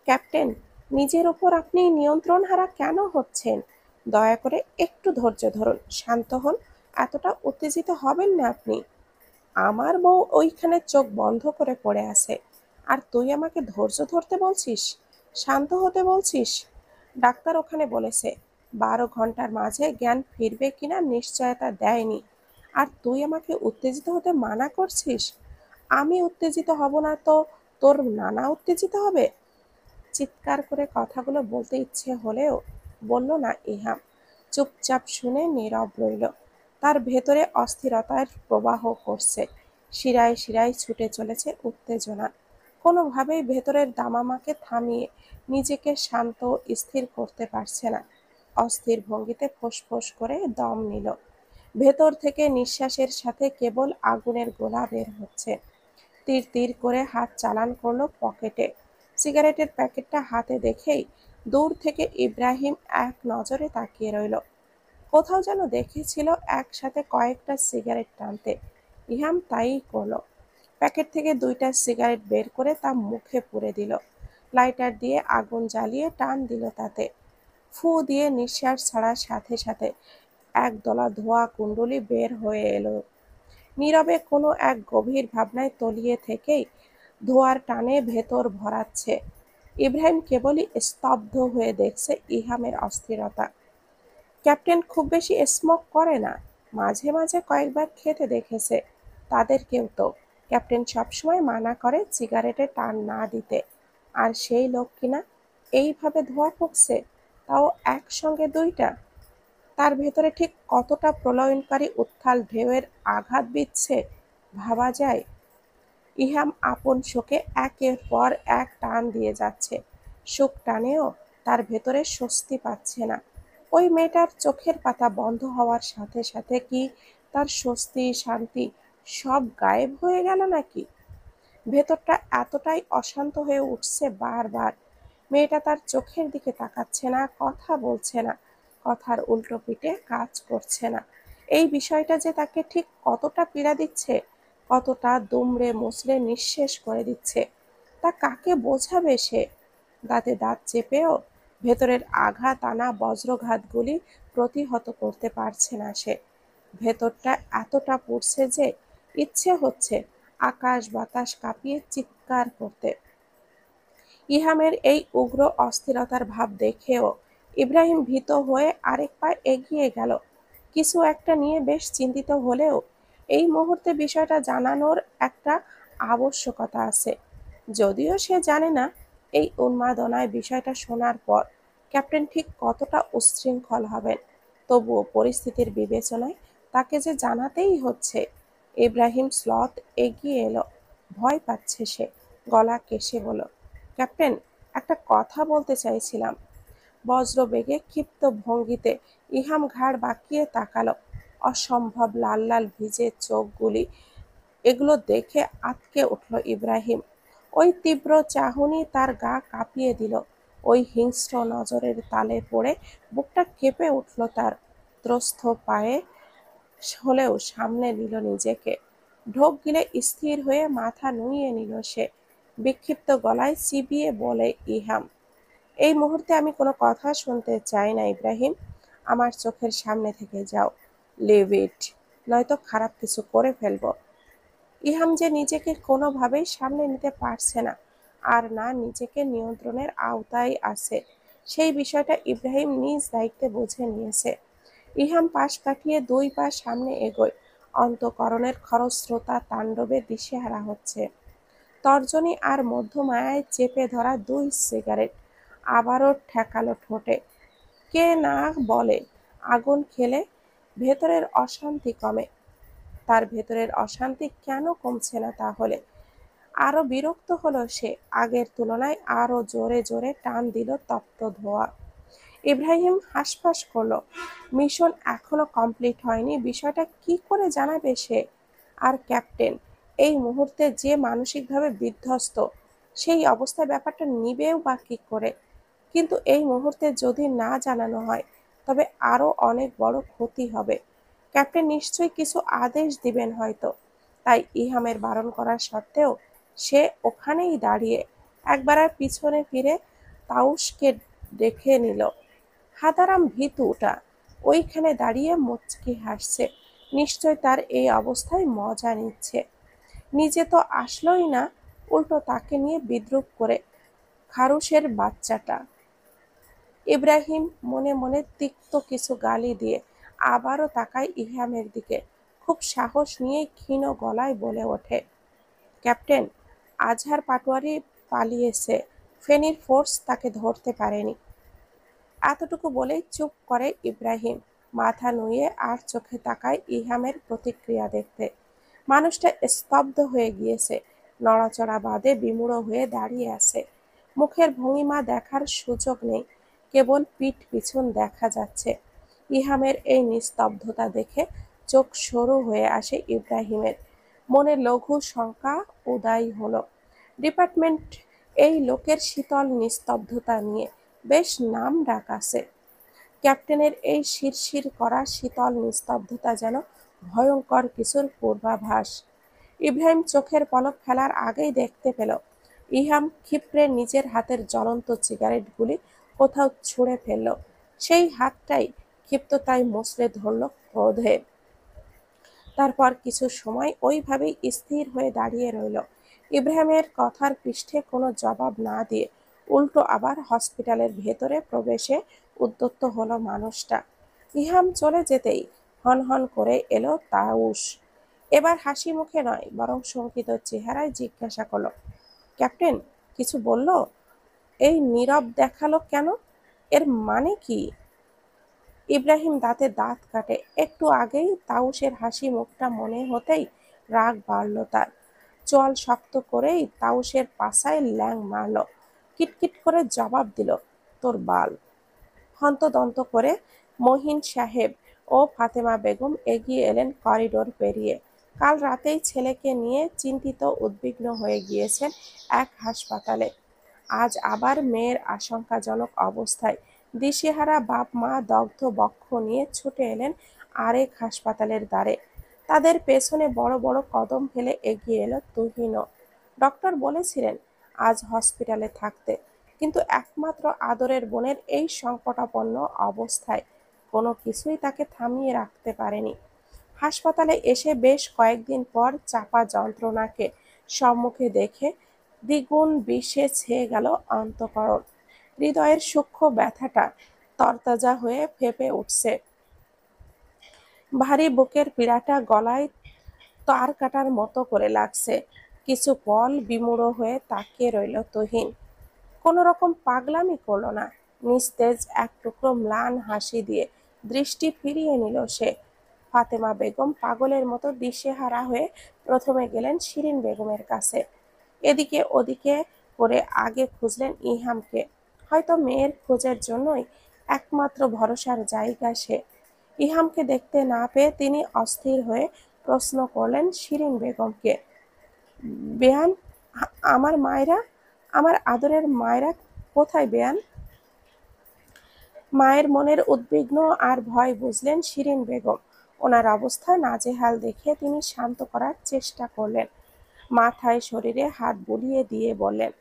Captain, নিজের ওপর আপনি নিয়ন্ত্রণ হারা কেন হচ্ছেন? দয়া করে একটু ধৈর্য ধরুন, শান্ত হন। এতটা উত্তেজিত হবেন না আপনি। আমার বউ ওইখানে চোখ বন্ধ করে পড়ে আছে, আর তুই আমাকে ধৈর্য ধরতে বলছিস, শান্ত হতে বলছিস? ডাক্তার ওখানে বলেছে 12 ঘন্টার মাঝে জ্ঞান ফিরবে কিনা নিশ্চয়তা দেয়নি, আর তুই আমাকে উত্তেজিত হতে মানা করছিস? আমি উত্তেজিত হব না তো তোর নানা উত্তেজিত হবে? চিৎকার করে কথাগুলো বলতে ইচ্ছে হলেও বলল না ইহাম। চুপচাপ শুনে নীরব রইল। তার ভেতরে অস্থিরতার প্রবাহ করছে, শিরায় শিরায় ছুটে চলেছে উত্তেজনা। কোনোভাবেই ভেতরের দামামাকে থামিয়ে নিজেকে শান্ত স্থির করতে পারছে না। অস্থির ভঙ্গিতে ফোঁস করে দম নিল। ভেতর থেকে নিঃশ্বাসের সাথে কেবল আগুনের গোলা বের হচ্ছে। তীর তীর করে হাত চালান করলো পকেটে। সিগারেটের প্যাকেটটা হাতে দেখেই দূর থেকে ইব্রাহিম এক নজরে তাকিয়ে রইল। কোথাও যেন দেখেছিল একসাথে কয়েকটা সিগারেট টানতে। ইহাম তাই করলো। প্যাকেট থেকে 2টা সিগারেট বের করে তা মুখে পুরে দিল। লাইটার দিয়ে আগুন জ্বালিয়ে টান দিল তাতে। ফু দিয়ে নিঃশ্বাস ছাড়ার সাথে সাথে একদলা ধোঁয়া কুণ্ডলী বের হয়ে এলো। নীরবে কোনো এক গভীর ভাবনায় তলিয়ে থেকেই ধোঁয়ার টানে ভেতর ভরাচ্ছে। ইব্রাহিম কেবলই স্তব্ধ হয়ে দেখছে ইহামের অস্থিরতা। ক্যাপ্টেন খুব বেশি স্মোক করে না, মাঝে মাঝে কয়েকবার খেতে দেখেছে তাদেরকেও তো। ক্যাপ্টেন সবসময় মানা করে সিগারেটে টান না দিতে, আর সেই লোক কিনা এইভাবে ধোঁয়া ফুঁকছে, তাও একসঙ্গে 2টা। তার ভেতরে ঠিক কতটা প্রলয়নকারী উত্থাল ঢেউয়ের আঘাত বিচ্ছে ভাবা যায়। ইহাম আপন শোকে একের পর এক টান দিয়ে যাচ্ছে। সুখ টানেও তার ভেতরে স্বস্তি পাচ্ছে না। ওই মেয়েটার চোখের পাতা বন্ধ হওয়ার সাথে সাথে কি তার স্বস্তি শান্তি সব গায়েব হয়ে গেল নাকি? ভেতরটা এতটাই অশান্ত হয়ে উঠছে বারবার। মেয়েটা তার চোখের দিকে তাকাচ্ছে না, কথা বলছে না, কথার উল্টো পিঠে কাজ করছে না। এই বিষয়টা যে তাকে ঠিক কতটা পীড়া দিচ্ছে, কতটা দুমড়ে মুচড়ে নিঃশেষ করে দিচ্ছে, তা কাকে বোঝাবে সে? দাঁতে দাঁত চেপেও ভেতরের আঘাত আনা বজ্রঘাতগুলি প্রতিহত করতে পারছে না সে। ভেতরটা এতটা পুড়ছে যে ইচ্ছে হচ্ছে আকাশ বাতাস কাঁপিয়ে চিৎকার করতে। ইহামের এই উগ্র অস্থিরতার ভাব দেখেও ইব্রাহিম ভীত হয়ে আরেক পা এগিয়ে গেল। কিছু একটা নিয়ে বেশ চিন্তিত হলেও এই মুহূর্তে বিষয়টা জানানোর একটা আবশ্যকতা আছে। যদিও সে জানে না এই উন্মাদনায় বিষয়টা শোনার পর ক্যাপ্টেন ঠিক কতটা উচ্ছৃঙ্খল হবেন, তবুও পরিস্থিতির বিবেচনায় তাকে যে জানাতেই হচ্ছে। ইব্রাহিম স্লথ এগিয়ে এলো। ভয় পাচ্ছে সে। গলা কেশে বলল, ক্যাপ্টেন, একটা কথা বলতে চাইছিলাম। বজ্রবেগে ক্ষিপ্ত ভঙ্গিতে ইহাম ঘাড় বাঁকিয়ে তাকালো। অসম্ভব লাল লাল ভিজে চোখগুলি, এগুলো দেখে আঁতকে উঠল ইব্রাহিম। ওই তীব্র চাহনি তার গা কাঁপিয়ে দিল। ওই হিংস্র নজরের তালে পড়ে বুকটা কেঁপে উঠল তার। ত্রস্ত পায়ে হলেও সামলে নিল নিজেকে। ঢোক গিলে স্থির হয়ে মাথা নুইয়ে নিল সে। বিক্ষিপ্ত গলায় চিবিয়ে বলে ইহাম, এই মুহূর্তে আমি কোনো কথা শুনতে চাই না ইব্রাহিম। আমার চোখের সামনে থেকে যাও। লিভ ইট, নয়তো খারাপ কিছু করে ফেলবো। ইহাম যে নিজেকে কোনোভাবেই সামলে নিতে পারছে না, আর না নিজেকে নিয়ন্ত্রণের আওতায় আছে, সেই বিষয়টা ইব্রাহিম নিজ দায়িত্বে বুঝে নিয়েছে। ইহাম পাশ কাটিয়ে 2 পা সামনে এগোয়। অন্তঃকরণের খরস্রোতা তাণ্ডবে দিশেহারা হচ্ছে। তর্জনী আর মধ্যমায়ায় চেপে ধরা 2 সিগারেট আবারও ঠেকালো ঠোঁটে। কে না বলে আগুন খেলে ভেতরের অশান্তি কমে? তার ভেতরের অশান্তি কেন কমছে না তাহলে? আরো বিরক্ত হলো সে। আগের তুলনায় আরো জোরে জোরে টান দিল তপ্ত ধোঁয়া। ইব্রাহিম হাঁসফাঁস করলো। মিশন এখনো কমপ্লিট হয়নি, বিষয়টা কি করে জানাবে সে? আর ক্যাপ্টেন এই মুহূর্তে যে মানসিকভাবে বিধ্বস্ত, সেই অবস্থায় ব্যাপারটা নিবেও বা কি করে? কিন্তু এই মুহূর্তে যদি না জানানো হয় তবে আরো অনেক বড় ক্ষতি হবে। ক্যাপ্টেন নিশ্চয়ই কিছু আদেশ দিবেন হয়তো। তাই ইহামের বারণ করা সত্ত্বেও সে ওখানেই দাঁড়িয়ে, একবার আর পিছনে ফিরে তাউসকে দেখে নিল। হাদারাম ভীতুটা ওইখানে দাঁড়িয়ে মুচকি হাসছে, নিশ্চয় তার এই অবস্থায় মজা নিচ্ছে। নিজে তো আসলোই না, উল্টো তাকে নিয়ে বিদ্রূপ করে। খারুশের বাচ্চাটা। ইব্রাহিম মনে মনে তিক্ত কিছু গালি দিয়ে আবারও তাকায় ইহামের দিকে। খুব সাহস নিয়েই ক্ষীণ গলায় বলে ওঠে, ক্যাপ্টেন, আজহার পাটোয়ারি পালিয়েছে, ফেনীর ফোর্স তাকে ধরতে পারেনি। এতটুকু বলেই চুপ করে ইব্রাহিম, মাথা নুয়ে আর চোখে তাকায় ইহামের প্রতিক্রিয়া দেখতে। মানুষটা স্তব্ধ হয়ে গিয়েছে, নড়াচড়া বাদে বিমূঢ় হয়ে দাঁড়িয়ে আছে। মুখের ভঙ্গিমা দেখার সুযোগ নেই, কেবল পিঠ পিছন দেখা যাচ্ছে। ইহামের এই নিস্তব্ধতা দেখে চোখ সরু হয়ে আসে ইব্রাহিমের। মনে লঘু শঙ্কা উদয় হলো। ডিপার্টমেন্ট এই লোকের শীতল নিস্তব্ধতা নিয়ে বেশ নাম ডাক আছে। ক্যাপ্টেনের এই শিরশির করা শীতল নিস্তব্ধতা যেন ভয়ঙ্কর কিছুর পূর্বাভাস। ইব্রাহিম চোখের পলক ফেলার আগেই দেখতে পেল ইহাম ক্ষিপ্রে নিজের হাতের জ্বলন্ত সিগারেটগুলি কোথাও ছুঁড়ে ফেলল। সেই হাতটাই ক্ষিপ্ততায় মুচড়ে ধরল ক্রোধে। তারপর কিছু সময় ওইভাবেই স্থির হয়ে দাঁড়িয়ে রইল। ইব্রাহিমের কথার পৃষ্ঠে কোনো জবাব না দিয়ে উল্টো আবার হসপিটালের ভেতরে প্রবেশে উদ্যত হলো মানুষটা। ইহাম চলে যেতেই হনহন করে এলো তাউস। এবার হাসি মুখে নয়, বরং শঙ্কিত চেহারায় জিজ্ঞাসা করলো, ক্যাপ্টেন কিছু বলল? এই নীরব দেখালো কেন? এর মানে কি? ইব্রাহিম দাঁতে দাঁত কাটে। একটু আগেই তাউসের হাসি মুখটা মনে হতেই রাগ বাড়ল তার। চোয়াল শক্ত করেই তাউসের পাছায় ল্যাং মারল। কিটকিট করে জবাব দিল, তোর বাল। হন্তদন্ত করে মহিন সাহেব ও ফাতেমা বেগম এগিয়ে এলেন করিডোর পেরিয়ে। কাল রাতেই ছেলেকে নিয়ে চিন্তিত উদ্বিগ্ন হয়ে গিয়েছেন এক হাসপাতালে। আজ আবার মেয়ের আশঙ্কাজনক অবস্থায় দিশেহারা বাপ মা দগ্ধ বক্ষ নিয়ে ছুটে এলেন আরেক হাসপাতালের দ্বারে। তাদের পেছনে বড় বড় কদম ফেলে এগিয়ে এলো তুহিনও। ডক্টর বলেছিলেন আজ হসপিটালে থাকতে, কিন্তু একমাত্র আদরের বোনের এই সংকটাপন্ন অবস্থায় কোনো কিছুই তাকে থামিয়ে রাখতে পারেনি। হাসপাতালে এসে বেশ কয়েকদিন পর চাপা যন্ত্রণাকে সম্মুখে দেখে দ্বিগুণ বিষে ছেয়ে গেল অন্তঃকরণ। হৃদয়ের সূক্ষ্ম ব্যথাটা তরতাজা হয়ে ফেঁপে উঠছে। ভারী বুকের পীড়াটা গলায় তার কাটার মতো করে লাগছে। কিছু পল বিমূঢ় হয়ে তাকিয়ে রইল তুহিন। কোনো রকম পাগলামি করল না, নিস্তেজ এক টুকরো ম্লান হাসি দিয়ে দৃষ্টি ফিরিয়ে নিল সে। ফাতেমা বেগম পাগলের মতো দিশেহারা হয়ে প্রথমে গেলেন শিরিন বেগমের কাছে। এদিকে ওদিকে করে আগে খুঁজলেন ইহামকে। হয়তো মেয়ের খোঁজের জন্যই একমাত্র ভরসার জায়গা সে। ইহামকে দেখতে না পেয়ে তিনি অস্থির হয়ে প্রশ্ন করলেন শিরিন বেগমকে, বেয়ান, আমার মায়েরা, আমার আদরের মায়েরা কোথায় বেয়ান? মায়ের মনের উদ্বিগ্ন আর ভয় বুঝলেন শিরিন বেগম। ওনার অবস্থা নাজেহাল দেখে তিনি শান্ত করার চেষ্টা করলেন। মাথায় শরীরে হাত বুলিয়ে দিয়ে বললেন,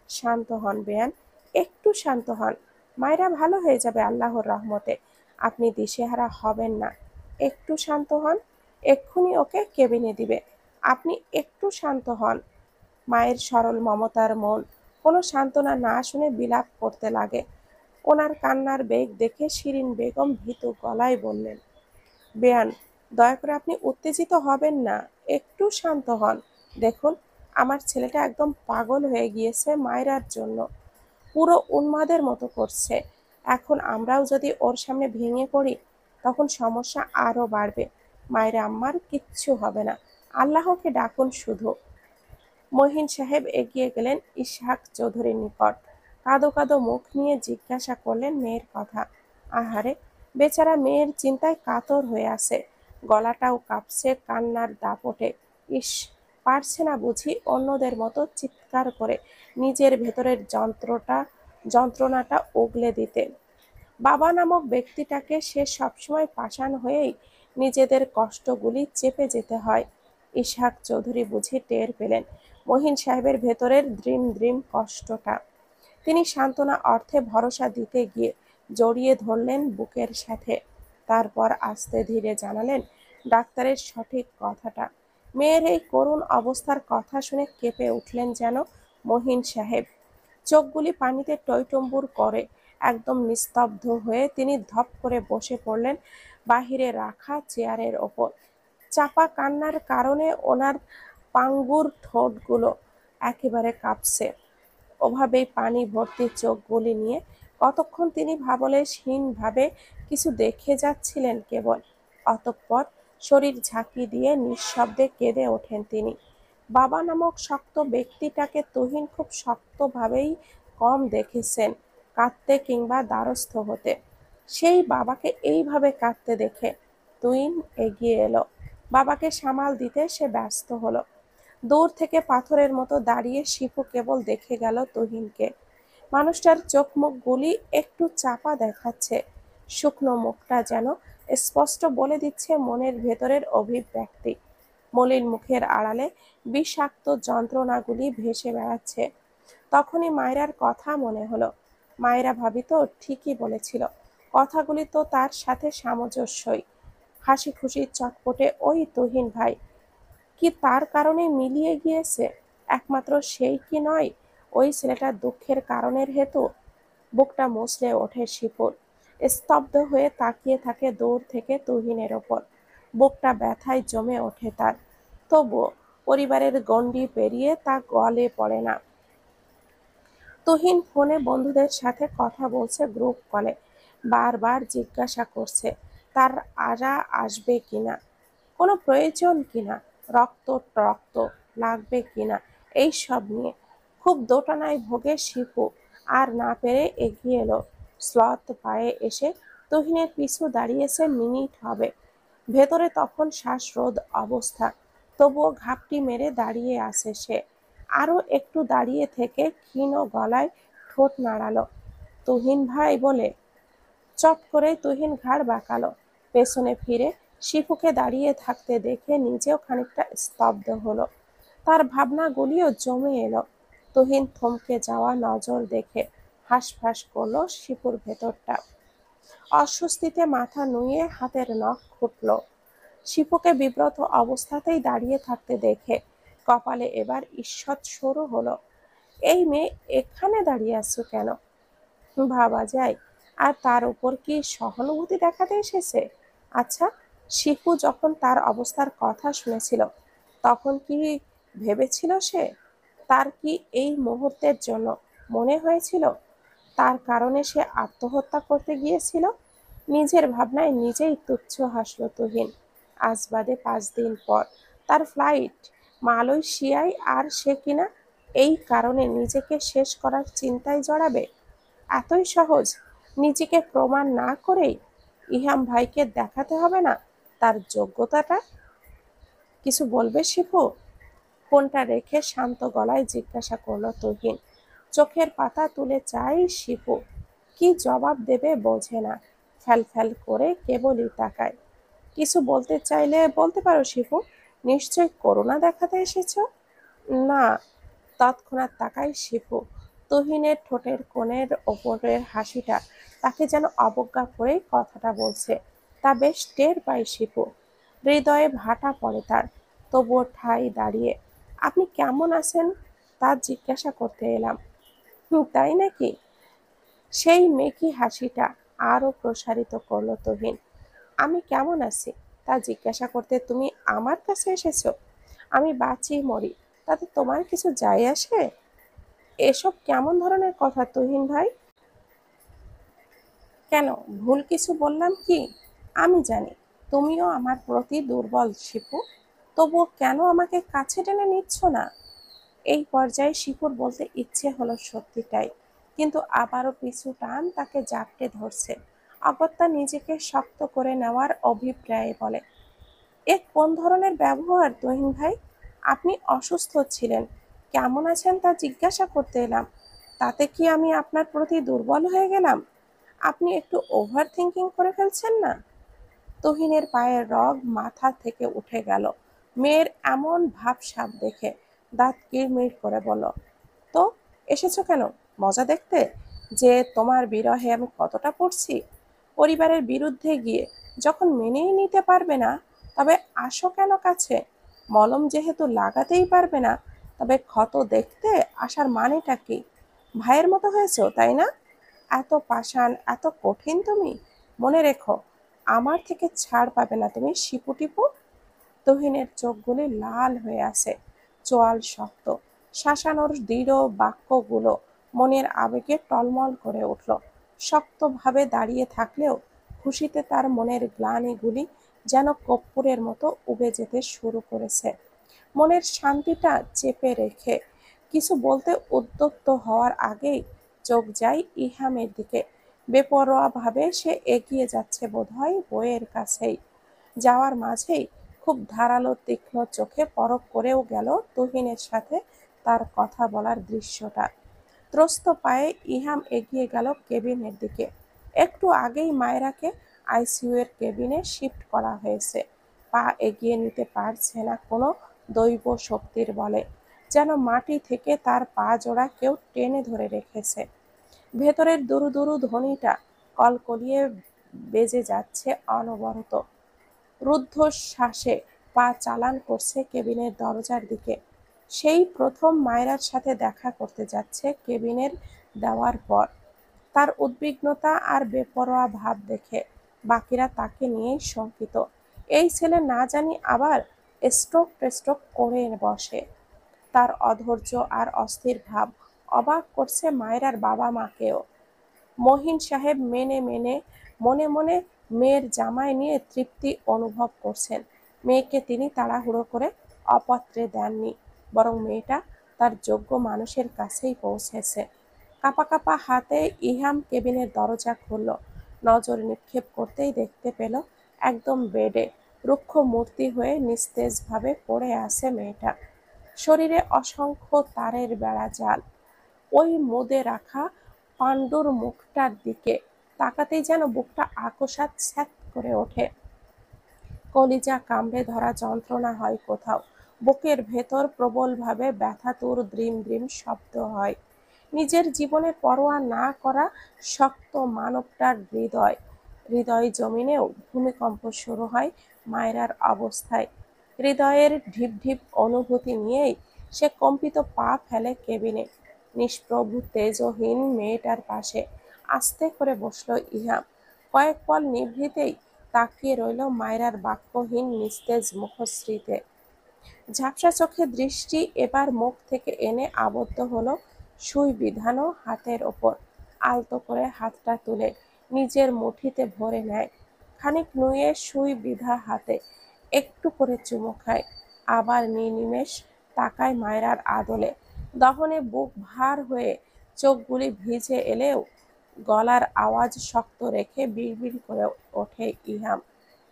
শান্ত হন বেয়ান, একটু শান্ত হন। মায়েরা ভালো হয়ে যাবে আল্লাহর রহমতে। আপনি দিশেহারা হবেন না। একটু শান্ত হন, এক্ষুনি ওকে কেবিনে দিবে। আপনি একটু শান্ত হন। মায়ের সরল মমতার মন কোনো সান্ত্বনা না শুনে বিলাপ করতে লাগে। ওনার কান্নার বেগ দেখে শিরিন বেগম ভীতু গলায় বললেন, বেয়ান, দয়া করে আপনি উত্তেজিত হবেন না, একটু শান্ত হন। দেখুন, আমার ছেলেটা একদম পাগল হয়ে গিয়েছে মায়েরার জন্য, পুরো উন্মাদের মতো করছে। এখন আমরাও যদি ওর সামনে ভেঙে পড়ি তখন সমস্যা আরও বাড়বে। মায়েরা আম্মার কিচ্ছু হবে না, আল্লাহকে ডাকুন শুধু। মহিন সাহেব এগিয়ে গেলেন ইসহাক চৌধুরীর নিকট। কাঁদো কাঁদো মুখ নিয়ে জিজ্ঞাসা করলেন মেয়ের কথা। আহারে, বেচারা মেয়ের চিন্তায় কাতর হয়ে আছে, গলাটাও কাঁপছে কান্নার দাপটে। ইস, পারছে না বুঝি অন্যদের মতো চিৎকার করে নিজের ভেতরের যন্ত্রণাটা উগলে দিতে। বাবা নামক ব্যক্তিটাকে সে সবসময় পাষাণ হয়েই নিজেদের কষ্টগুলি চেপে যেতে হয়। ইসহাক চৌধুরী বুঝি টের পেলেন মহিন সাহেবের ভেতরের দ্রিম দ্রিম কষ্টটা। তিনি সান্ত্বনা অর্থে ভরসা দিতে গিয়ে জড়িয়ে ধরলেন বুকের সাথে। তারপর আস্তে ধীরে জানালেন ডাক্তারের সঠিক কথাটা। মেয়ের এই করুণ অবস্থার কথা শুনে কেঁপে উঠলেন যেন মহিন সাহেব। চোখগুলি পানিতে টইটম্বুর করে একদম নিস্তব্ধ হয়ে তিনি ধপ করে বসে পড়লেন বাহিরে রাখা চেয়ারের ওপর। চাপা কান্নার কারণে ওনার পাঙ্গুর ঠোঁটগুলো একেবারে কাঁপছে। ওভাবেই পানি ভর্তি চোখগুলি নিয়ে কতক্ষণ তিনি ভাবে কিছু দেখে যাচ্ছিলেন কেবল। অতঃপর শরীর ঝাঁকি দিয়ে নিঃশব্দে কেঁদে ওঠেন তিনি। বাবা নামক শক্ত ব্যক্তিটাকে তুহিন খুব শক্তভাবেই কম দেখেছেন কাঁদতে কিংবা দ্বারস্থ হতে। সেই বাবাকে এইভাবে কাঁদতে দেখে তুহিন এগিয়ে এলো। বাবাকে সামাল দিতে সে ব্যস্ত হলো। দূর থেকে পাথরের মতো দাঁড়িয়ে শিপু কেবল দেখে গেল তুহিনকে। মানুষটার চোখ মুখগুলি একটু চাপা দেখাচ্ছে। শুকনো মুখটা যেন স্পষ্ট বলে দিচ্ছে মনের ভেতরের অভিব্যক্তি। মলিন মুখের আড়ালে বিষাক্ত যন্ত্রণাগুলি ভেসে বেড়াচ্ছে। তখনই মায়রার কথা মনে হলো। মায়রা ভাবি তো ঠিকই বলেছিল, কথাগুলি তো তার সাথে সামঞ্জস্যই। হাসি খুশি চটপটে ওই তুহিন ভাই কি তার কারণে মিলিয়ে গিয়েছে? একমাত্র সেই কি নয় ওই ছেলেটার দুঃখের কারণের হেতু? বুকটা মুচড়ে ওঠে শিপুর। স্তব্ধ হয়ে তাকিয়ে থাকে দূর থেকে তুহিনের ওপর। বুকটা ব্যথায় জমে ওঠে তার। তবুও পরিবারের গণ্ডি পেরিয়ে তা গলে পড়ে না। তুহিন ফোনে বন্ধুদের সাথে কথা বলছে গ্রুপ কলে। বারবার জিজ্ঞাসা করছে তার আরা আসবে কিনা, কোনো প্রয়োজন কিনা, রক্ত টক্ত লাগবে কিনা, এই সব নিয়ে খুব দোটানায় ভোগে শিপু। আর না পেরে এগিয়ে এলো। স্লথ পায়ে এসে তুহিনের পিছু দাঁড়িয়েছে মিনিট হবে। ভেতরে তখন শ্বাসরোধ অবস্থা, তবুও ঘাপটি মেরে দাঁড়িয়ে আছে সে। আরো একটু দাঁড়িয়ে থেকে ক্ষীণ গলায় ঠোঁট নাড়ালো, তুহিন ভাই বলে। চট করে তুহিন ঘাড় বাঁকালো। পেছনে ফিরে শিপুকে দাঁড়িয়ে থাকতে দেখে নিজেও খানিকটা স্তব্ধ হলো। তার ভাবনাগুলিও জমে এলো। তুহিন থমকে যাওয়া নজর দেখে হাঁসফাঁস করলো শিপুর ভেতরটা। অস্বস্তিতে মাথা নুয়ে হাতের নখ খুঁটল। শিপুকে বিব্রত অবস্থাতেই দাঁড়িয়ে থাকতে দেখে কপালে এবার ঈষৎ সরু হলো। এই মেয়ে এখানে দাঁড়িয়ে আছো কেন? ভাবা যায়। আর তার উপর কি সহানুভূতি দেখাতে এসেছে? আচ্ছা, শিপু যখন তার অবস্থার কথা শুনেছিল তখন কি ভেবেছিল সে? তার কি এই মুহূর্তের জন্য মনে হয়েছিল তার কারণে সে আত্মহত্যা করতে গিয়েছিল? নিজের ভাবনায় নিজেই তুচ্ছ হাসল তুহিন। আজ বাদে 5 দিন পর তার ফ্লাইট মালয়েশিয়ায়, আর সে কিনা এই কারণে নিজেকে শেষ করার চিন্তায় জড়াবে। এতই সহজ নিজেকে প্রমাণ না করেই ইহাম ভাইকে দেখাতে হবে না তার যোগ্যতাটা? কিছু বলবে শিপু? ফোনটা রেখে শান্ত গলায় জিজ্ঞাসা করলো তুহিন। চোখের পাতা তুলে চাই শিপু। কি জবাব দেবে বোঝে না। ফ্যাল ফ্যাল করে কেবলই তাকায়। কিছু বলতে চাইলে বলতে পারো শিপু। নিশ্চয় করুণা দেখাতে এসেছো? না। তৎক্ষণাৎ তাকায় শিপু। তুহিনের ঠোঁটের কোণের ওপরের হাসিটা তাকে যেন অবজ্ঞা করেই কথাটা বলছে, তা বেশ টের পায় শিপু। হৃদয়ে ভাটা পড়ে তার। তবুও ঠাই দাঁড়িয়ে আপনি কেমন আছেন তা জিজ্ঞাসা করতে এলাম। তাই নাকি? সেই মেকি হাসিটা আরো প্রসারিত করলো তুহিন। আমি কেমন আছি তা জিজ্ঞাসা করতে তুমি আমার কাছে এসেছো? আমি বাঁচি মরি তাতে তোমার কিছু যায় আসে? এসব কেমন ধরনের কথা তুহিন ভাই? কেন, ভুল কিছু বললাম কি? আমি জানি তুমিও আমার প্রতি দুর্বল শিপু, তবুও কেন আমাকে কাছে টেনে নিচ্ছ না? এই পর্যায়ে শিপুর বলতে ইচ্ছে হলো সত্যিটাই, কিন্তু আবারও পিছু টান তাকে জাপটে ধরছে। অগত্যা নিজেকে শক্ত করে নেওয়ার অভিপ্রায়ে বলে, এ কোন ধরনের ব্যবহার তুহিন ভাই? আপনি অসুস্থ ছিলেন, কেমন আছেন তা জিজ্ঞাসা করতে এলাম। তাতে কি আমি আপনার প্রতি দুর্বল হয়ে গেলাম? আপনি একটু ওভার থিঙ্কিং করে ফেলছেন না? তুহিনের পায়ের রগ মাথা থেকে উঠে গেল মেয়ের এমন ভাবসাব দেখে। দাঁত কিরমির করে বলল, তো এসেছো কেন? মজা দেখতে যে তোমার বিরহে আমি কতটা পড়ছি। পরিবারের বিরুদ্ধে গিয়ে যখন মেনেই নিতে পারবে না, তবে আসো কেন কাছে? মলম যেহেতু লাগাতেই পারবে না, তবে ক্ষত দেখতে আসার মানেটা কি? ভাইয়ের মতো হয়েছো, তাই না? এত পাষাণ, এত কঠিন তুমি। মনে রেখো, আমার থেকে ছাড় পাবে না তুমি, শিপু-টিপু। তুহিনের চোখগুলি লাল হয়ে আছে, চোয়াল শক্ত। শাসানোর দৃঢ় বাক্যগুলো মনের আবেগে টলমল করে উঠল। শক্তভাবে দাঁড়িয়ে থাকলেও খুশিতে তার মনের গ্লানিগুলি যেন কর্পূরের মতো উবে যেতে শুরু করেছে। মনের শান্তিটা চেপে রেখে কিছু বলতে উদ্যত হওয়ার আগেই চোখ যায় ইহামের দিকে। বেপরোয়াভাবে সে এগিয়ে যাচ্ছে বোধহয় বইয়ের কাছেই। যাওয়ার মাঝেই খুব ধারালো তীক্ষ্ণ চোখে পরখ করেও গেল তুহিনের সাথে তার কথা বলার দৃশ্যটা। ত্রস্ত পায়ে ইহাম এগিয়ে গেল কেবিনের দিকে। একটু আগেই মায়রাকে আইসিইউ এর কেবিনে শিফট করা হয়েছে। পা এগিয়ে নিতে পারছে না কোনো দৈব শক্তির বলে, যেন মাটি থেকে তার পা জোড়া কেউ টেনে ধরে রেখেছে। ভেতরের দুরু দুরু ধ্বনিটা কলকলিয়ে বেজে যাচ্ছে অনবরত। রুদ্ধশ্বাসে পা চালান করছে কেবিনের দরজার দিকে। সেই প্রথম মায়রার সাথে দেখা করতে যাচ্ছে কেবিনের দেওয়ার পর। তার উদ্বিগ্নতা আর বেপরোয়া ভাব দেখে বাকিরা তাকে নিয়েই শঙ্কিত। এই ছেলে না জানি আবার স্ট্রোক টেস্ট্রোক করে বসে। তার অধৈর্য আর অস্থির ভাব অবাক করছে মায়রার বাবা মাকেও। মহিন সাহেব মনে মনে মেয়ের জামাই নিয়ে তৃপ্তি অনুভব করছেন। মেয়েকে তিনি তাড়াহুড়ো করে অপাত্রে দেননি, বরং মেয়েটা তার যোগ্য মানুষের কাছেই পৌঁছেছে। কাঁপা কাঁপা হাতে ইহাম কেবিনের দরজা খুলল। নজর নিক্ষেপ করতেই দেখতে পেল একদম বেডে রুক্ষ মূর্তি হয়ে নিস্তেজভাবে পড়ে আছে মেয়েটা। শরীরে অসংখ্য তারের বেড়া জাল। ওই মুদে রাখা পাণ্ডুর মুখটার দিকে তাকাতেই যেন বুকটা আকস্মাৎ ছ্যাঁত করে ওঠে। কলিজা কামড়ে ধরা যন্ত্রণা হয় কোথাও। বুকের ভেতর প্রবলভাবে ব্যথাতুর দ্রিম দ্রিম শব্দ হয়। নিজের জীবনের পরোয়া না করা শক্ত মানবটার হৃদয় জমিনেও ভূমিকম্প শুরু হয় মায়রার অবস্থায়। হৃদয়ের ঢিপ ঢিপ অনুভূতি নিয়েই সে কম্পিত পা ফেলে কেবিনে। নিষ্প্রভ তেজহীন মেয়েটার পাশে আস্তে করে বসল ইহাম। কয়েক পল নিভৃতেই তাকিয়ে রইল মায়রার বাক্যহীন নিস্তেজ মুখশ্রীতে। ঝাপসা চোখে দৃষ্টি এবার মুখ থেকে এনে আবদ্ধ হলো সুই বিধানো হাতের ওপর। আলতো করে হাতটা তুলে নিজের মুঠিতে ভরে নেয়। খানিক নুয়ে সুই বিধা হাতে একটু করে চুমু খায়। আবার নির্নিমেষ তাকায় মায়রার আদলে। দহনে বুক ভার হয়ে চোখগুলি ভিজে এলেও গলার আওয়াজ শক্ত রেখে বিড়বিড় করে ওঠে ইহাম।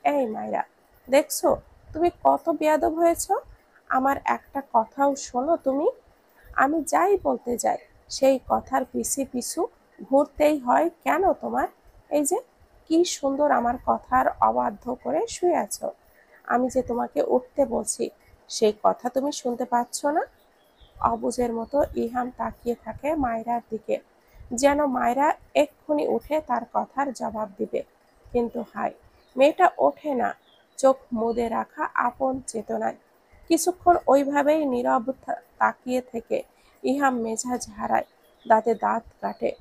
এই মায়রা, দেখছো তুমি কত বেয়াদব হয়েছ? আমার একটা কথাও শোনো তুমি? আমি যাই বলতে যাই সেই কথার পিছু ঘুরতেই হয় কেন তোমার? এই যে কি সুন্দর আমার কথার অবাধ্য করে শুয়ে আছো। আমি যে তোমাকে উঠতে বলছি, সেই কথা তুমি শুনতে পাচ্ছ না? অবুঝের মতো ইহাম তাকিয়ে থাকে মায়রার দিকে, যেন মায়রা এক্ষুনি উঠে তার কথার জবাব দিবে। কিন্তু হায়, মেয়েটা ওঠে না। চোখ মুদে রাখা আপন চেতনায় কিছুক্ষণ ওইভাবেই নীরব তাকিয়ে থেকে ইহাম মেজাজ হারায়, দাঁতে দাঁত কাটে।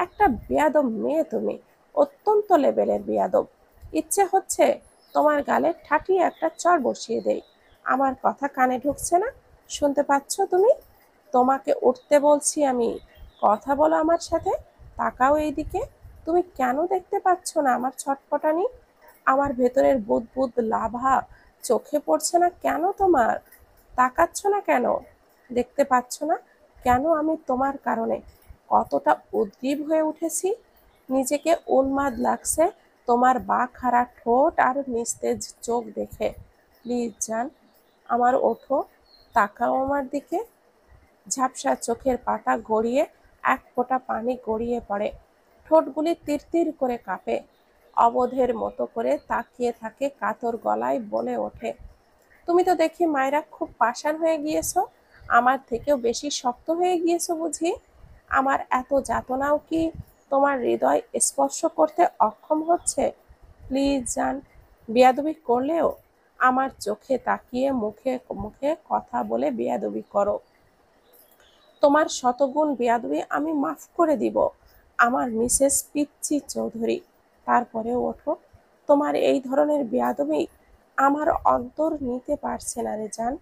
একটা বেয়াদব মেয়ে তুমি, অত্যন্ত লেভেলের বেয়াদব। ইচ্ছে হচ্ছে তোমার গালে ঠাটিয়ে একটা চড় বসিয়ে দেই। আমার কথা কানে ঢুকছে না? শুনতে পাচ্ছ তুমি? তোমাকে উঠতে বলছি আমি। কথা বলো আমার সাথে। তাকাও এইদিকে। তুমি কেন দেখতে পাচ্ছ না আমার ছটফটানি? আমার ভেতরের বুদবুদ লাভা চোখে পড়ছে না কেন তোমার? তাকাচ্ছ না কেন? দেখতে পাচ্ছ না কেন আমি তোমার কারণে কতটা উদ্গ্রীব হয়ে উঠেছি? নিজেকে উন্মাদ লাগছে তোমার বাঁকহারা ঠোঁট আর নিস্তেজ চোখ দেখে। প্লিজ জান, আমার ওঠো, তাকাও আমার দিকে। ঝাপসা চোখের পাতা গড়িয়ে এক ফোঁটা পানি গড়িয়ে পড়ে। ঠোঁটগুলি তিরতির করে কাঁপে। অবোধের মতো করে তাকিয়ে থাকে, কাতর গলায় বলে ওঠে, তুমি তো দেখি মায়েরা খুব পাষাণ হয়ে গিয়েছো। আমার থেকেও বেশি শক্ত হয়ে গিয়েছো বুঝি? আমার এত যাতনাও কি তোমার হৃদয় স্পর্শ করতে অক্ষম হচ্ছে? প্লিজ জান, বেয়াদবি করলেও আমার চোখে তাকিয়ে মুখে মুখে কথা বলে বেয়াদবি করো। তোমার শতগুণ বেয়াদবি আমি মাফ করে দিব, আমার মিসেস পিচ্চি চৌধুরী। তারপরেও ওঠো, তোমার এই ধরনের বেয়াদবি আমার অন্তর নিতে পারছে না রে জান।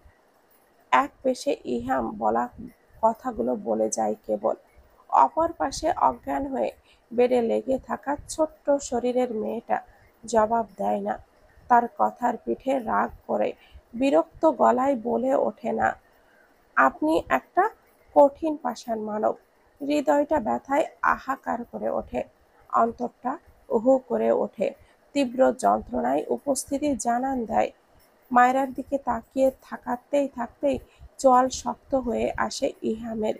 এক পেশে ইহাম বলা কথাগুলো বলে যায় কেবল, অপর পাশে অজ্ঞান হয়ে বেডে লেগে থাকা ছোট্ট শরীরের মেয়েটা জবাব দেয় না। তার কথার পিঠে রাগ করে বিরক্ত গলায় বলে ওঠে না, আপনি একটা কঠিন পাষাণ মানব। হৃদয়টা ব্যথায় আহাকার করে ওঠে, অন্তরটা উহু করে ওঠে, তীব্র যন্ত্রণায় উপস্থিতি জানান দেয়। মায়রার দিকে তাকিয়ে থাকতেই চোয়াল শক্ত হয়ে আসে ইহামের,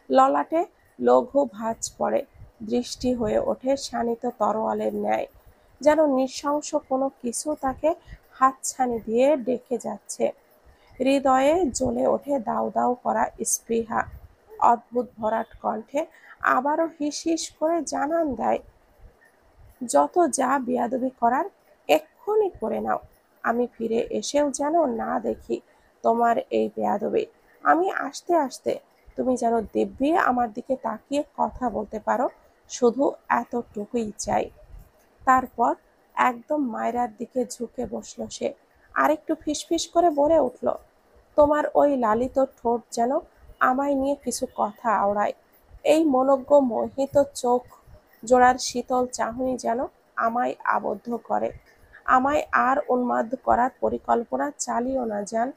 ললাটে লঘু ভাঁজ পড়ে, দৃষ্টি হয়ে ওঠে শানিত তরোয়ালের ন্যায়, যেন নৃশংস কোনো কিছু তাকে হাতছানি দিয়ে ডেকে যাচ্ছে। হৃদয়ে জ্বলে ওঠে দাউ দাউ করা স্পৃহা, অদ্ভুত ভরাট কণ্ঠে আবারও হিস হিস করে জানান দেয়, যত যা বেয়াদবি করার এক্ষুনি করে নাও, আমি ফিরে এসেও যেন না দেখি তোমার এই বেয়াদবি। আমি আসতে আসতে তুমি যেন দিব্যি আমার দিকে তাকিয়ে কথা বলতে পারো, শুধু এতটুকুই চাই। তারপর একদম মায়রার দিকে ঝুঁকে বসলো সে, আরেকটু ফিসফিস করে বলে উঠল, তোমার ওই লালিত ঠোঁট যেন আমায় নিয়ে কিছু কথা আওড়ায়, এই মনোজ্ঞ মোহিত চোখ জোড়ার শীতল চাহনি যেন আমায় আবদ্ধ করে। আমায় আর উন্মাদ করার পরিকল্পনা চালিও না জান।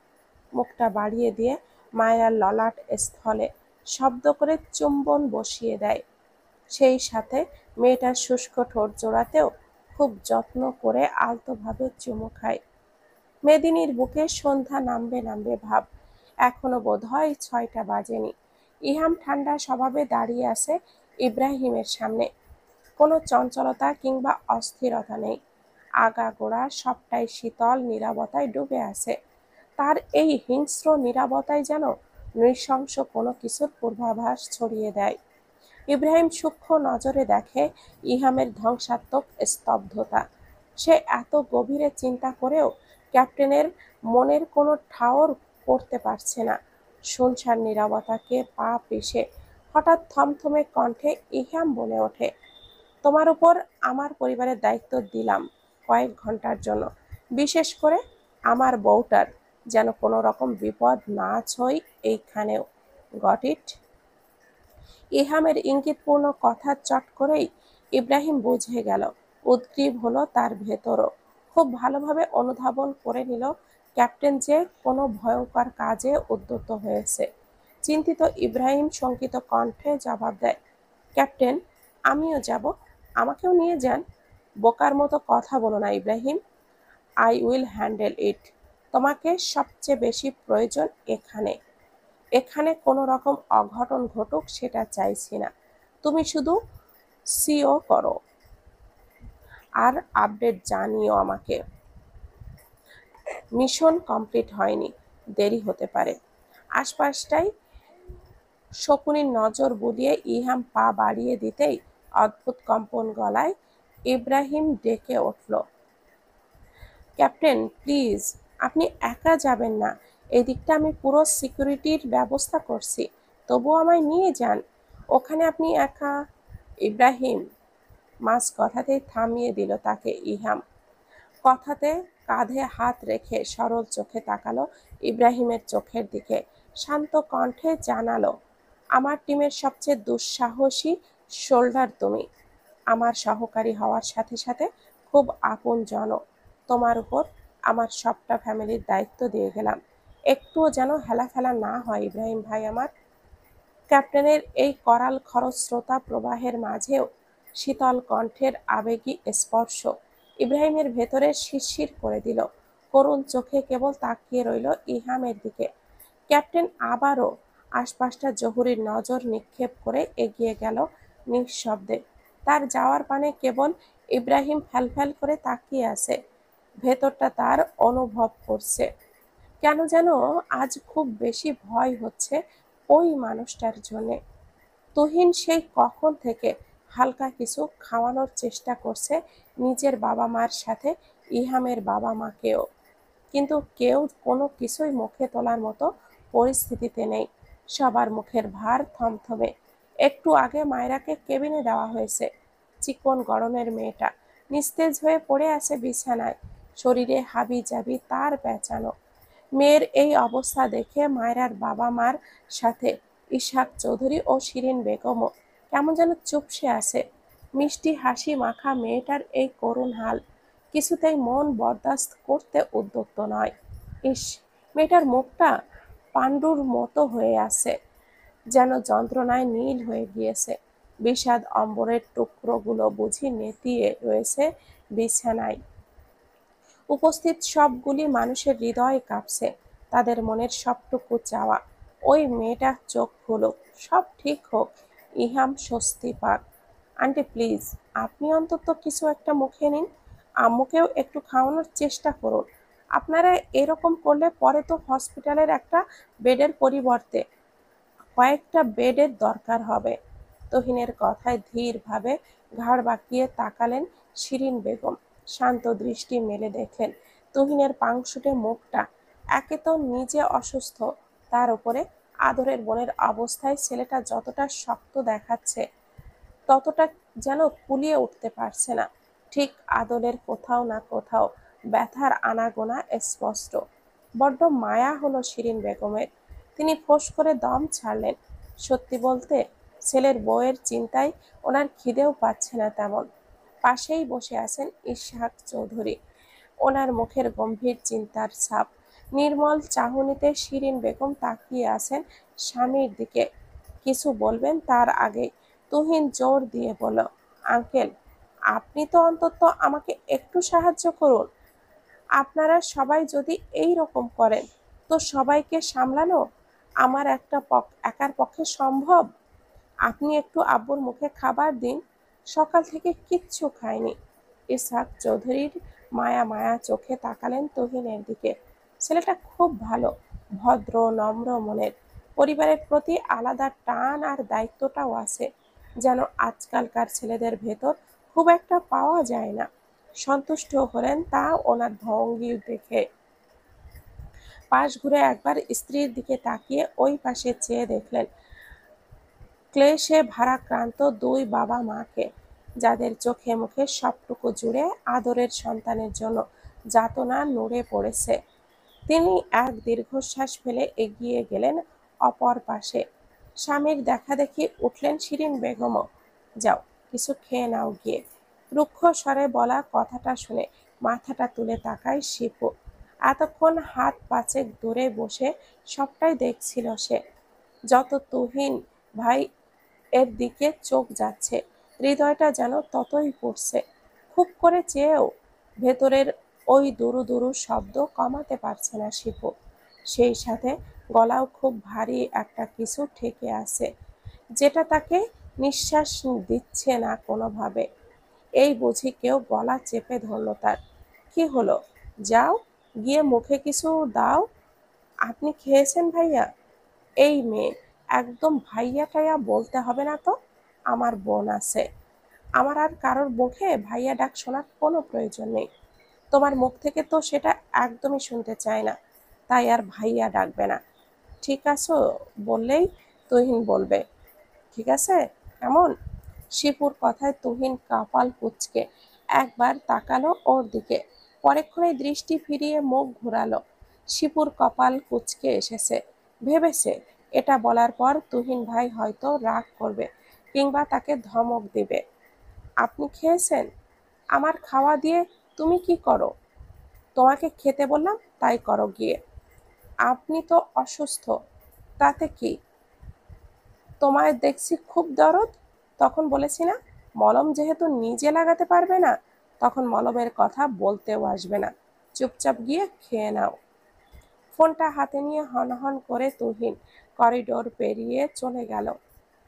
মুখটা বাড়িয়ে দিয়ে মায়ের ললাট স্থলে শব্দ করে চুম্বন বসিয়ে দেয়, সেই সাথে মেয়েটার শুষ্ক ঠোঁট জোড়াতেও খুব যত্ন করে আলতোভাবে চুমু খায়। মেদিনীর বুকে সন্ধ্যা নামবে নামবে ভাব, এখনো বোধহয় 6টা বাজেনি। ইহাম ঠান্ডা স্বভাবে দাঁড়িয়ে আছে ইব্রাহিমের সামনে, কোনো চঞ্চলতা কিংবা অস্থিরতা নেই, আগাগোড়া সবটাই শীতল নীরবতায় ডুবে আছে। তার এই হিংস্র নীরবতায় যেন নৃশংস কোনো কিছুর পূর্বাভাস ছড়িয়ে দেয়। ইব্রাহিম সূক্ষ্ম নজরে দেখে ইহামের ধ্বংসাত্মক স্তব্ধতা। সে এত গভীরে চিন্তা করেও ক্যাপ্টেনের মনের কোনো ঠাওর করতে পারছে না। শুনশান নীরবতাকে পা পিষে হঠাৎ থমথমে কণ্ঠে ইহাম বলে ওঠে, তোমার উপর আমার পরিবারের দায়িত্ব দিলাম কয়েক ঘন্টার জন্য, বিশেষ করে আমার বউটার যেন কোনো রকম বিপদ না ছয় এইখানেও। Got it? ইহামের ইঙ্গিতপূর্ণ কথা চট করেই ইব্রাহিম বুঝে গেল, উদ্গ্রীব হলো তার ভেতরও। খুব ভালোভাবে অনুধাবন করে নিল ক্যাপ্টেন যে কোনো ভয়ঙ্কর কাজে উদ্যত হয়েছে। চিন্তিত ইব্রাহিম শঙ্কিত কণ্ঠে জবাব দেয়, ক্যাপ্টেন, আমিও যাব, আমাকেও নিয়ে যান। বোকার মতো কথা বলো না ইব্রাহিম, আই উইল হ্যান্ডেল ইট। তোমাকে সবচেয়ে বেশি প্রয়োজন এখানে, এখানে কোনো রকম অঘটন ঘটুক সেটা চাইছি না। তুমি শুধু সিও করো আর আপডেট জানিও আমাকে। মিশন কমপ্লিট হয়নি, দেরি হতে পারে। আশপাশটাই শকুনির নজর বুলিয়ে ইহাম পা বাড়িয়ে দিতেই অদ্ভুত কম্পন গলায় ইব্রাহিম ডেকে উঠল, ক্যাপ্টেন প্লিজ, আপনি একা যাবেন না, এদিকটা আমি পুরো সিকিউরিটির ব্যবস্থা করছি, তবুও আমায় নিয়ে যান। ওখানে আপনি একা? ইব্রাহিম মাঝ কথাতেই থামিয়ে দিল তাকে ইহাম। কথাতে কাঁধে হাত রেখে সরল চোখে তাকালো ইব্রাহিমের চোখের দিকে, শান্ত কণ্ঠে জানালো, আমার টিমের সবচেয়ে দুঃসাহসী শোল্ডার তুমি। আমার সহকারী হওয়ার সাথে সাথে খুব আপনজনও। তোমার উপর আমার সবটা ফ্যামিলির দায়িত্ব দিয়ে গেলাম, একটুও যেন হেলাফেলা না হয় ইব্রাহিম ভাই আমার। ক্যাপ্টেনের এই করাল খরস্রোতা প্রবাহের মাঝেও শীতল কণ্ঠের আবেগী স্পর্শ ইব্রাহিমের ভেতরে শিরশির করে দিল। করুণ চোখে কেবল তাকিয়ে রইল ইহামের দিকে। ক্যাপ্টেন আবারও আশপাশটা জহুরির নজর নিক্ষেপ করে এগিয়ে গেল নিঃশব্দে। তার যাওয়ার পানে কেবল ইব্রাহিম ফ্যালফ্যাল করে তাকিয়ে আছে, ভেতরটা তার অনুভব করছে কেন যেন আজ খুব বেশি ভয় হচ্ছে ওই মানুষটার জন্যে। তুহিন সেই কখন থেকে হালকা কিছু খাওয়ানোর চেষ্টা করছে নিজের বাবা মার সাথে ইহামের বাবা মাকেও, কিন্তু কেউ কোনো কিছুই মুখে তোলার মতো পরিস্থিতিতে নেই। সবার মুখের ভার থমথমে। একটু আগে মায়রাকে কেবিনে দেওয়া হয়েছে। চিকন গড়নের মেয়েটা নিস্তেজ হয়ে পড়ে আছে বিছানায়, শরীরে হাবিজাবি তার পেঁচানো। মেয়ের এই অবস্থা দেখে মায়রার বাবা মার সাথে ইসহাক চৌধুরী ও শিরিন বেগমও কেমন যেন চুপসে আছে। মিষ্টি হাসি মাখা মেয়েটার এই করুণ হাল কিছুতেই মন বরদাস্ত করতে উদ্যত নয়। ইস, মেয়েটার মুখটা পাণ্ডুর মতো হয়ে আছে, যেন যন্ত্রণায় নীল হয়ে গিয়েছে। বিষাদ অম্বরের টুকরোগুলো বুঝি নেতিয়ে রয়েছে বিছানায়। উপস্থিত সবগুলি মানুষের হৃদয় কাঁপছে, তাদের মনের সবটুকু চাওয়া ওই মেয়েটার চোখ খুলুক, সব ঠিক হোক, ইহাম স্বস্তি পাক। আন্টি প্লিজ, আপনি অন্তত কিছু একটা মুখে নিন, আম্মুকেও একটু খাওয়ানোর চেষ্টা করুন। আপনারা এরকম করলে পরে তো হসপিটালের একটা বেডের পরিবর্তে কয়েকটা বেডের দরকার হবে। তুহিনের কথায় ধীরভাবে ঘাড় বাঁকিয়ে তাকালেন শিরিন বেগম। শান্ত দৃষ্টি মেলে দেখলেন তুহিনের পাংশুটে মুখটা। একে তো নিজে অসুস্থ, তার উপরে আদরের বোনের অবস্থায় ছেলেটা যতটা শক্ত দেখাচ্ছে ততটা যেন কুলিয়ে উঠতে পারছে না। ঠিক আদলের কোথাও না কোথাও ব্যথার আনাগোনা স্পষ্ট। বড্ড মায়া হলো শিরিন বেগমের। তিনি ফোঁস করে দম ছাড়লেন। সত্যি বলতে ছেলের বউয়ের চিন্তায় ওনার খিদেও পাচ্ছে না তেমন। পাশেই বসে আছেন ইসহাক চৌধুরী, ওনার মুখের গম্ভীর চিন্তার ছাপ। নির্মল চাহনিতে শিরিন বেগম তাকিয়ে আছেন স্বামীর দিকে। কিছু বলবেন তার আগে তুহিন জোর দিয়ে বলল, আঙ্কেল, আপনি তো অন্তত আমাকে একটু সাহায্য করুন। আপনারা সবাই যদি এই রকম করেন তো সবাইকে সামলানো আমার একার পক্ষে সম্ভব? আপনি একটু আব্বুর মুখে খাবার দিন, সকাল থেকে কিচ্ছু খায়নি। ইসহাক চৌধুরীর মায়া মায়া চোখে তাকালেন তুহিনের দিকে। ছেলেটা খুব ভালো, ভদ্র, নম্র মনের, পরিবারের প্রতি আলাদা টান আর দায়িত্বটাও আছে, যেন আজকালকার ছেলেদের ভেতর খুব একটা পাওয়া যায় না। সন্তুষ্ট হলেন তা ওনার ভঙ্গি দেখে। পাশ ঘুরে একবার স্ত্রীর দিকে তাকিয়ে ওই পাশে চেয়ে দেখলেন ক্লেশে ভারাক্রান্ত দুই বাবা মাকে, যাদের চোখে মুখে সবটুকু জুড়ে আদরের সন্তানের জন্য যাতনা নড়ে পড়েছে। তিনি এক দীর্ঘশ্বাস ফেলে এগিয়ে গেলেন অপর পাশে। স্বামীর দেখা দেখি উঠলেন শিরিন বেগমও। যাও, কিছু খেয়ে নাও গিয়ে। রুক্ষ স্বরে বলা কথাটা শুনে মাথাটা তুলে তাকায় শিপু। এতক্ষণ হাত পাঁচেক দূরে বসে সবটাই দেখছিল সে। যত তুহিন ভাই এর দিকে চোখ যাচ্ছে, হৃদয়টা যেন ততই পড়ছে। খুব করে চেয়েও ভেতরের ওই দুরু দুরু শব্দ কমাতে পারছে না শিপু। সেই সাথে গলাও খুব ভারী একটা কিছু ঠেকে আছে, যেটা তাকে নিঃশ্বাস দিচ্ছে না কোনোভাবে। এই বুঝি কেউ গলা চেপে ধরল তার। কি হলো? যাও, গিয়ে মুখে কিছু দাও। আপনি খেয়েছেন ভাইয়া? এই মেয়ে, একদম ভাইয়া টাইয়া বলতে হবে না তো। আমার বোন আছে, আমার আর কারোর মুখে ভাইয়া ডাক শোনার কোনো প্রয়োজন নেই। তোমার মুখ থেকে তো সেটা একদমই শুনতে চায় না, তাই আর ভাইয়া ডাকবে না। ঠিক আছে বললেই তুহিন বলবে। ঠিক আছে এমন? শিপুর কথায় তুহিন কপাল কুঁচকে একবার তাকালো ওর দিকে, পরেক্ষণেই দৃষ্টি ফিরিয়ে মুখ ঘুরালো। শিপুর কপাল কুঁচকে এসেছে। ভেবেছে এটা বলার পর তুহিন ভাই হয়তো রাগ করবে কিংবা তাকে ধমক দিবে। আপনি খেয়েছেন? আমার খাওয়া দিয়ে তুমি কি করো? তোমাকে খেতে বললাম তাই করো গিয়ে। আপনি তো অসুস্থ, তাতে কি? তোমায় দেখছি খুব দরদ। তখন বলেছি না, মলম যেহেতু নিজে লাগাতে পারবে না, তখন মলমের কথা বলতেও আসবে না। চুপচাপ গিয়ে খেয়ে নাও। ফোনটা হাতে নিয়ে হনহন করে তুহিন করিডোর পেরিয়ে চলে গেল।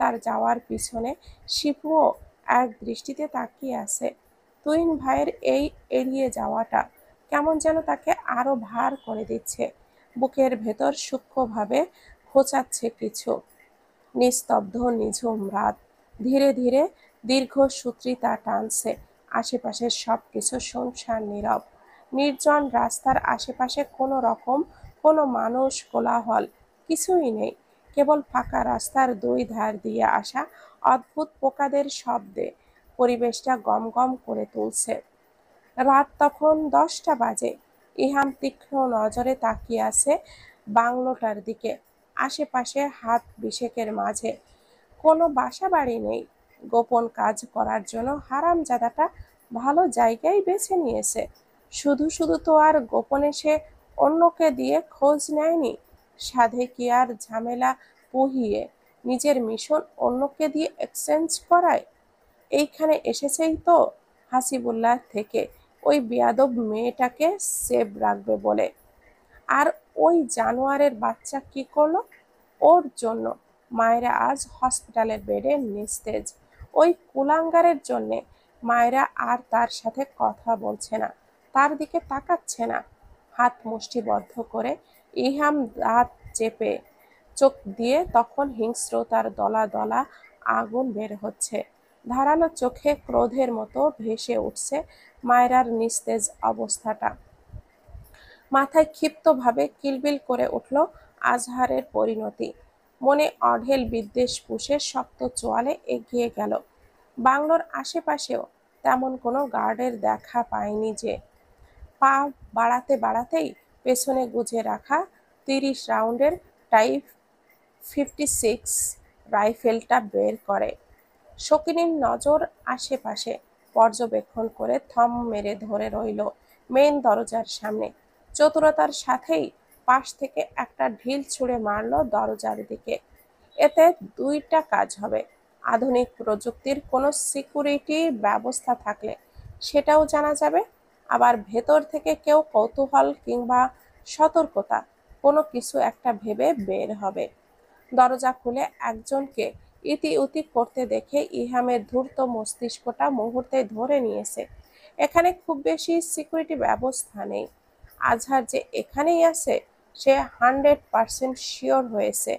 তার যাওয়ার পিছনে শিপুও এক দৃষ্টিতে তাকিয়ে আছে। তুহিন ভাইয়ের এই এড়িয়ে যাওয়াটা কেমন যেন তাকে আরো ভার করে দিচ্ছে। বুকের ভেতর সূক্ষ্মভাবে খোঁচাচ্ছে কিছু। নিস্তব্ধ নিঝুম রাত ধীরে ধীরে দীর্ঘসূত্রিতা টানছে। আশেপাশের সবকিছু শুনশান নীরব। নির্জন রাস্তার আশেপাশে কোনো মানুষ কোলাহল কিছুই নেই। কেবল ফাঁকা রাস্তার দুই ধার দিয়ে আসা অদ্ভুত পোকাদের শব্দে পরিবেশটা গমগম করে তুলছে। রাত তখন 10টা বাজে। ইহাম তীক্ষ্ণ নজরে তাকিয়ে আছে বাংলোটার দিকে। আশেপাশে হাত বিশেকের মাঝে কোনো বাসা বাড়ি নেই। গোপন কাজ করার জন্য হারামজাদাটা ভালো জায়গায় বেছে নিয়েছে। শুধু শুধু তো আর গোপনে সে অন্যকে দিয়ে খোঁজ নেয়নি। সাধে কি আর ঝামেলা পুহিয়ে নিজের মিশন অন্যকে দিয়ে এক্সচেঞ্জ করায়? এইখানে এসেছেই তো হাসিবুল্লাহ থেকে ওই বেয়াদব মেয়েটাকে সেভ রাখবে বলে। আর ওই জানোয়ারের বাচ্চা কি করলো? ওর জন্য মায়েরা আজ হসপিটালের বেডে নিস্তেজ। ওই কুলাঙ্গারের জন্যে মায়েরা আর তার সাথে কথা বলছে না, তার দিকে তাকাচ্ছে না। হাত মুষ্টিবদ্ধ করে ইহাম দাঁত চেপে চোখ দিয়ে তখন হিংস্রতার দলা দলা আগুন বের হচ্ছে। ধারালো চোখে ক্রোধের মতো ভেসে উঠছে মায়েরার নিস্তেজ অবস্থাটা। মাথায় ক্ষিপ্তভাবে কিলবিল করে উঠল আজহারের পরিণতি। মনে অঢেল বিদ্বেষ পুষে শক্ত চোয়ালে এগিয়ে গেল। বাংলোর আশেপাশেও তেমন কোনো গার্ডের দেখা পায়নি যে। পা বাড়াতে বাড়াতেই পেছনে গুজে রাখা 30 রাউন্ডের টাইপ 56 রাইফেলটা বের করে। শকিনীর নজর আশেপাশে পর্যবেক্ষণ করে থম মেরে ধরে রইল মেইন দরজার সামনে। চতুরতার সাথেই পাশ থেকে একটা ঢিল ছুঁড়ে মারল দরজার দিকে। এতে দুইটা কাজ হবে। আধুনিক প্রযুক্তির কোনো সিকিউরিটি ব্যবস্থা থাকলে সেটাও জানা যাবে, আবার ভেতর থেকে কেউ কৌতূহল কিংবা সতর্কতা কোনো কিছু একটা ভেবে বের হবে। দরজা খুলে একজনকে ইতিউতি করতে দেখে ইহামের ধূর্ত মস্তিষ্কটা মুহূর্তে ধরে নিয়েছে এখানে খুব বেশি সিকিউরিটি ব্যবস্থা নেই। আজহার যে এখানেই আছে সে 100% শিওর হয়েছে।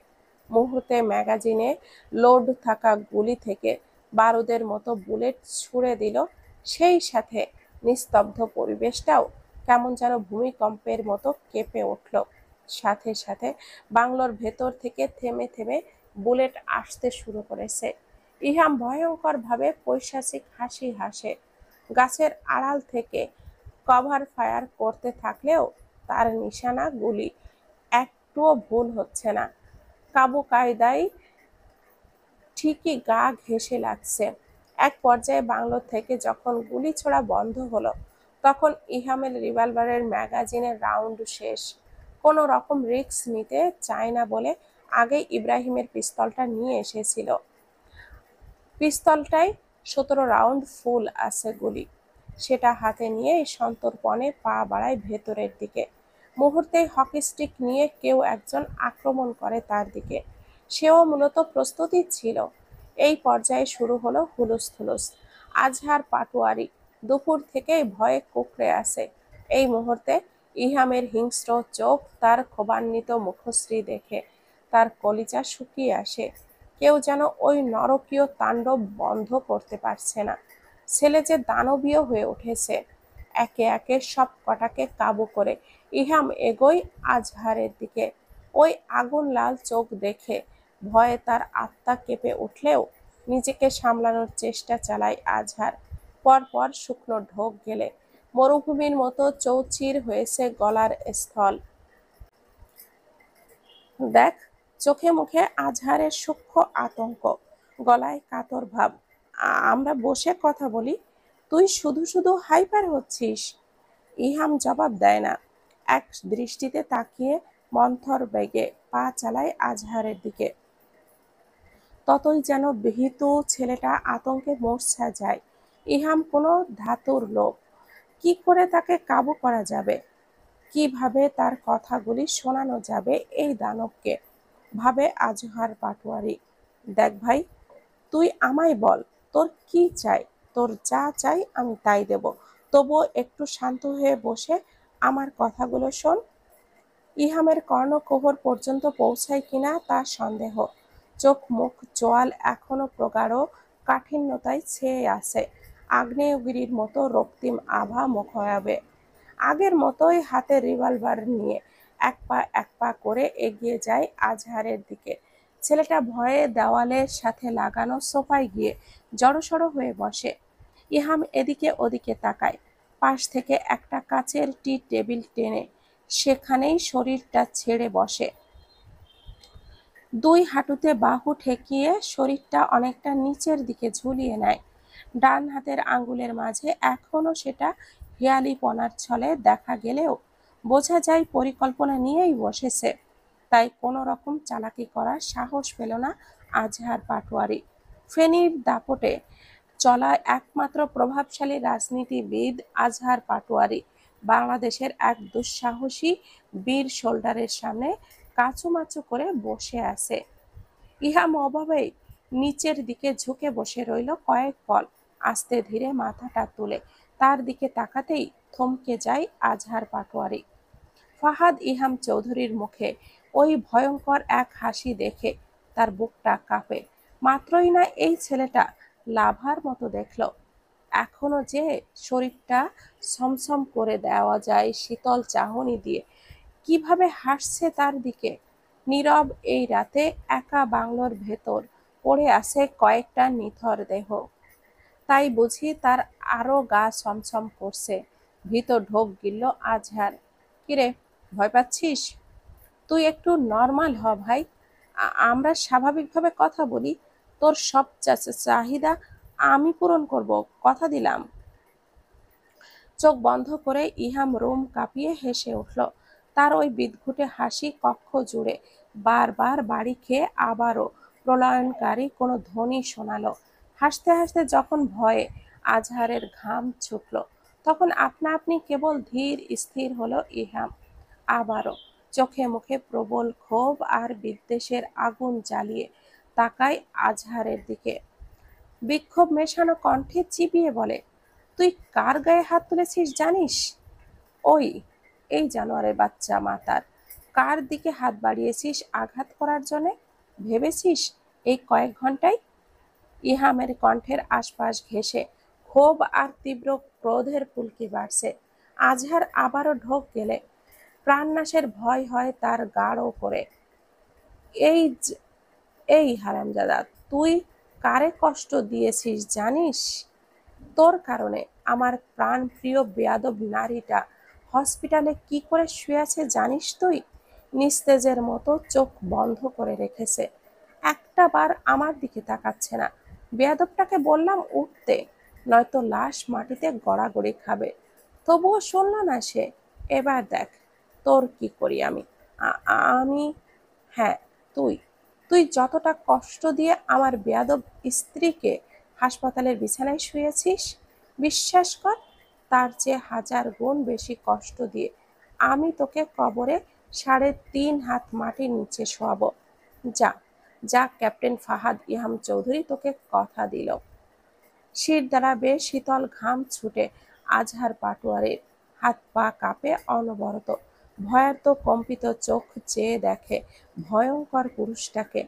মুহূর্তে ম্যাগাজিনে লোড থাকা গুলি থেকে বারুদের মতো বুলেট ছুড়ে দিল। সেই সাথে নিস্তব্ধ পরিবেশটাও কেমন যেন ভূমিকম্পের মতো কেঁপে উঠল। সাথে সাথে বাংলোর ভেতর থেকে থেমে থেমে বুলেট আসতে শুরু করেছে। ইহাম ভয়ঙ্করভাবে পৈশাচিক হাসি হাসে। গাছের আড়াল থেকে কভার ফায়ার করতে থাকলেও তার নিশানা গুলি একটুও ভুল হচ্ছে না। কাবু কায়দায় ঠিকই গা ঘেঁষে লাগছে। এক পর্যায়ে বাংলো থেকে যখন গুলি ছোড়া বন্ধ হলো তখন ইহামের রিভলভারের ম্যাগাজিনের রাউন্ড শেষ। কোনো রকম রিস্ক নিতে চায় না বলে আগেই ইব্রাহিমের পিস্তলটা নিয়ে এসেছিল। পিস্তলটায় 17 রাউন্ড ফুল আছে গুলি। সেটা হাতে নিয়ে সন্তর্পণে পা বাড়ায় ভেতরের দিকে। মুহূর্তেই হকি স্টিক নিয়ে কেউ একজন আক্রমণ করে তার দিকে। সেও মূলত প্রস্তুতি ছিল। এই পর্যায়ে শুরু হলো হুলুস্থুলুস। আজহার পাটোয়ারি দুপুর থেকেই ভয়ে কুঁকড়ে আছে। এই মুহূর্তে ইহামের হিংস্র চোখ তার ক্ষোভান্বিত মুখশ্রী দেখে তার কলিজা শুকিয়ে আসে। কেউ যেন ওই নরকীয় তাণ্ডব বন্ধ করতে পারছে না। ছেলে যে দানবীয় হয়ে উঠেছে। একে একে সব কটাকে কাবু করে ইহাম এগোয় আজহারের দিকে। ওই আগুন লাল চোখ দেখে ভয়ে তার আত্মা কেঁপে উঠলেও নিজেকে সামলানোর চেষ্টা চালায় আজহার। পরপর শুকনো ঢোক গেলে মরুভূমির মতো চৌচির হয়েছে গলার স্থল। দেখ, চোখে মুখে আজহারের সূক্ষ্ম আতঙ্ক, গলায় কাতর ভাব। আমরা বসে কথা বলি, তুই শুধু শুধু হাইপার হচ্ছিস। ইহাম জবাব দেয় না। এক দৃষ্টিতে তাকিয়ে মন্থর বেগে পা চালায় আজহারের দিকে। ততই যেন ভীতু ছেলেটা আতঙ্কে মূর্ছা যায়। ইহাম কোনো ধাতুর লোক। কি করে তাকে কাবু করা যাবে? কিভাবে তার কথাগুলি শোনানো যাবে এই দানবকে? ভাবে আজহার পাটোয়ারি। দেখ ভাই, তুই আমায় বল, তোর কি চাই? তোর যা চাই আমি তাই দেব। তবুও একটু শান্ত হয়ে বসে আমার কথাগুলো শোন। ইহামের কর্ণকুহর পর্যন্ত পৌঁছায় কিনা তা সন্দেহ। চোখ মুখ চোয়াল এখনো প্রগাঢ় কাঠিন্যতায় ছেয়ে আছে, আগ্নেয়গিরির মতো রক্তিম আভা মুখায়বে। আগের মতোই হাতে রিভলভার নিয়ে এক পা করে এগিয়ে যায় আজহারের দিকে। ছেলেটা ভয়ে দেওয়ালের সাথে লাগানো সোফায় গিয়ে জড়সড় হয়ে বসে। ইহাম এদিকে ওদিকে তাকায়। পাশ থেকে একটা কাচের টি টেবিল টেনে সেখানেই শরীরটা ছেড়ে বসে। দুই হাঁটুতে বাহু ঠেকিয়ে শরীরটা অনেকটা নিচের দিকে ঝুলিয়ে নেয়। ডান হাতের আঙ্গুলের মাঝে এখনো সেটা হেয়ালিপনার ছলে দেখা গেলেও বোঝা যায় পরিকল্পনা নিয়েই বসেছে। তাই কোনো রকম চালাকি করার সাহস পেল না আজহার পাটোয়ারি। ফেনীর দাপটে চলা একমাত্র প্রভাবশালী রাজনীতিবিদ আজহার পাটোয়ারি বাংলাদেশের এক দুঃসাহসী বীর শোল্ডারের সামনে কাঁচুমাচু করে বসে আছে। ইহাম অভাবেই নিচের দিকে ঝুঁকে বসে রইল কয়েক পল। আস্তে ধীরে মাথাটা তুলে তার দিকে তাকাতেই থমকে যায় আজহার পাটোয়ারি। ফাহাদ ইহাম চৌধুরীর মুখে ওই ভয়ঙ্কর এক হাসি দেখে তার বুকটা কাঁপে। মাত্রই না এই ছেলেটা লাভার মতো দেখল, এখনো যে শরীরটা ছমছম করে দেওয়া যায় শীতল চাহনি দিয়ে। কিভাবে হাসছে তার দিকে। নীরব এই রাতে একা বাংলোর ভেতর পড়ে আছে কয়েকটা নিথর দেহ। তাই বুঝি তার আরো গা ছমছম করছে। ভিতর ঢোক গিলল আজহার। কিরে, ভয় পাচ্ছিস? তুই একটু নর্মাল হ ভাই, আমরা স্বাভাবিকভাবে কথা বলি। তোর সব চাহিদা আমি পূরণ করব, কথা দিলাম। চোখ বন্ধ করে ইহাম রুম কাঁপিয়ে হেসে উঠল। তার ওই বিদঘুটে হাসি কক্ষ জুড়ে বারবার বাড়ি খেয়ে আবারও প্রলয়নকারী কোনো ধ্বনি শোনালো। হাসতে হাসতে যখন ভয়ে আজহারের ঘাম ছুটল, তখন আপনা আপনি কেবল ধীর স্থির হলো ইহাম। আবারও চোখে মুখে প্রবল ক্ষোভ আর বিদ্বেষের আগুন জ্বালিয়ে তাকায় আজহারের দিকে। বিক্ষোভ মেশানো কণ্ঠে চিবিয়ে বলে, তুই কার গায়ে হাত তুলেছিস জানিস? ওই, এই জানোয়ারের বাচ্চা মাতার, কার দিকে হাত বাড়িয়েছিস আঘাত করার জন্যে? ভেবেছিস এই কয়েক ঘন্টায়? ইহামের কণ্ঠের আশপাশ ঘেঁষে ক্ষোভ আর তীব্র ক্রোধের ফুলকি বাড়ছে। আজহার আবারও ঢোক গেলে প্রাণনাশের ভয় হয় তার গাঢ় করে। এই এই হারামজাদা, তুই কারে কষ্ট দিয়েছিস জানিস? তোর কারণে আমার প্রাণপ্রিয় বেয়াদব নারীটা হসপিটালে কি করে শুয়ে আছে জানিস তুই? নিস্তেজের মতো চোখ বন্ধ করে রেখেছে, একটা বার আমার দিকে তাকাচ্ছে না। বেয়াদবটাকে বললাম উঠতে, নয়তো লাশ মাটিতে গড়াগড়ি খাবে, তবুও শুনল না সে। এবার দেখ তোর কি করি আমি। আমি, হ্যাঁ তুই, তুই যতটা কষ্ট দিয়ে আমার বেয়াদব স্ত্রীকে হাসপাতালের বিছানায় শুয়েছিস, বিশ্বাস কর তার চেয়ে 1000 গুণ বেশি কষ্ট দিয়ে আমি তোকে কবরে 3.5 হাত মাটির নিচে শোয়াবো। যা, যা, ক্যাপ্টেন ফাহাদ ইহাম চৌধুরী তোকে কথা দিল। শির দ্বারা বেশ শীতল ঘাম ছুটে আজহার পাটোয়ারির। হাত পা কাঁপে অনবরত। ভয়ার্ত কম্পিত চোখ চেয়ে দেখে ভয়ঙ্কর পুরুষটাকে।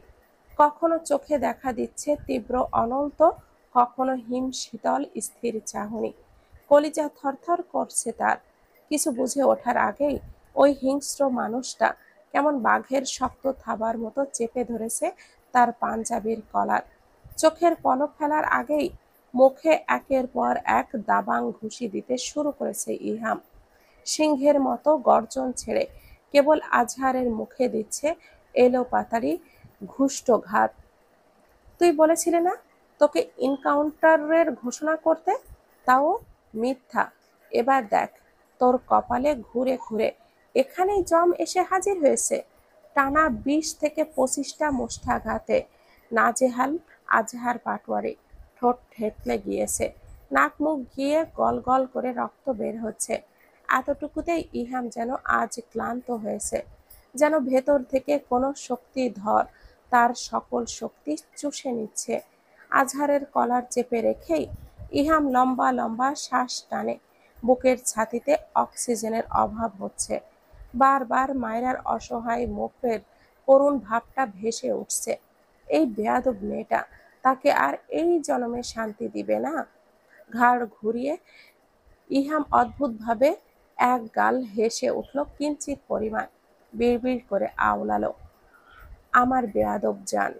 কখনো চোখে দেখা দিচ্ছে তীব্র অনন্ত, কখনো হিম শীতল স্থির চাহনি। কলিজা থরথর করছে তার। কিছু বুঝে ওঠার আগেই ওই হিংস্র মানুষটা কেমন বাঘের শক্ত থাবার মতো চেপে ধরেছে তার পাঞ্জাবির কলার। চোখের পলক ফেলার আগেই মুখে একের পর এক দাবাং ঘুষি দিতে শুরু করেছে ইহাম। সিংহের মতো গর্জন ছেড়ে কেবল আজহারের মুখে দিচ্ছে এলোপাতাড়ি ঘুষ্টঘাত। তুই বলেছিলে না তোকে ইনকাউন্টারের ঘোষণা করতে, তাও মিথ্যা। এবার দেখ তোর কপালে ঘুরে ঘুরে এখানেই জম এসে হাজির হয়েছে। টানা 20 থেকে 25টা মুষ্ঠাঘাতে নাজেহাল আজহার পাটোয়ারি ঠোঁট থেতলে গিয়েছে, নাক মুখ গিয়ে গল গল করে রক্ত বের হচ্ছে। এতটুকুতেই ইহাম যেন আজ ক্লান্ত হয়েছে, যেন ভেতর থেকে কোনো শক্তিধর তার সকল শক্তি চুষে নিচ্ছে। আজহারের কলার চেপে রেখেই ইহাম লম্বা লম্বা শ্বাস টানে। বুকের ছাতিতে অক্সিজেনের অভাব হচ্ছে। বারবার মায়রার অসহায় মুখের করুণ ভাবটা ভেসে উঠছে। এই বেয়াদব মেয়েটা তাকে আর এই জন্মে শান্তি দিবে না। ঘাড় ঘুরিয়ে ইহাম অদ্ভুতভাবে এক গাল হেসে উঠল কিঞ্চিত পরিমাণ, বিড়বিড় করে আওলালো, আমার বেয়াদব জান।